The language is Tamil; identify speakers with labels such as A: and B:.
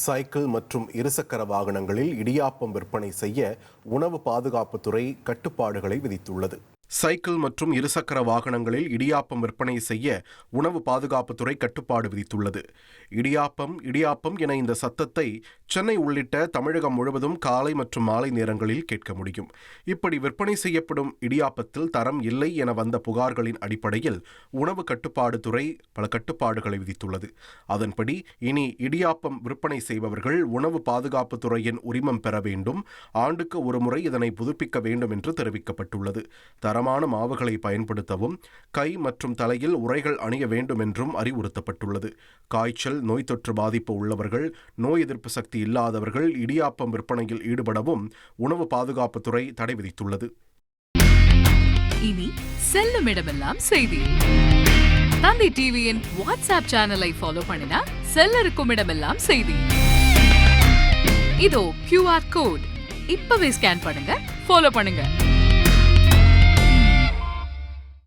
A: சைக்கிள் மற்றும் இருசக்கர வாகனங்களில் இடியாப்பம் விற்பனை செய்ய உணவு பாதுகாப்புத்துறை கட்டுப்பாடுகளை விதித்துள்ளது. சைக்கிள் மற்றும் இருசக்கர வாகனங்களில் இடியாப்பம் விற்பனை செய்ய உணவு பாதுகாப்புத்துறை கட்டுப்பாடு விதித்துள்ளது. இடியாப்பம் இடியாப்பம் என இந்த சத்தத்தை சென்னை உள்ளிட்ட தமிழகம் முழுவதும் காலை மற்றும் மாலை நேரங்களில் கேட்க முடியும். இப்படி விற்பனை செய்யப்படும் இடியாப்பத்தில் தரம் இல்லை என வந்த புகார்களின் அடிப்படையில் உணவு கட்டுப்பாடுத்துறை பல கட்டுப்பாடுகளை விதித்துள்ளது. அதன்படி இனி இடியாப்பம் விற்பனை செய்பவர்கள் உணவு பாதுகாப்புத்துறையின் உரிமம் பெற வேண்டும். ஆண்டுக்கு ஒரு முறை இதனை புதுப்பிக்க வேண்டும் என்று தெரிவிக்கப்பட்டுள்ளது. தரமான மாவுகளை பயன்படுத்தவும், கை மற்றும் தலையில் உறைகள் அணிய வேண்டும் என்றும் அறிவுறுத்தப்பட்டுள்ளது. காய்ச்சல், நோய் தொற்று பாதிப்பு உள்ளவர்கள், நோய் எதிர்ப்பு சக்தி இல்லாதவர்கள் இடியாப்பம் விற்பனையில் ஈடுபடவும் உணவு பாதுகாப்புத்துறை தடை விதித்துள்ளது.
B: இனி செல்லும் இடமெல்லாம் செய்தி. தந்தி டிவியின் வாட்ஸ்அப் சேனலை ஃபாலோ பண்ணினா செல்ல இருக்கும் இடமெல்லாம் செய்தி. இதோ QR கோட் இப்பவே ஸ்கேன் பண்ணுங்க, ஃபாலோ பண்ணுங்க.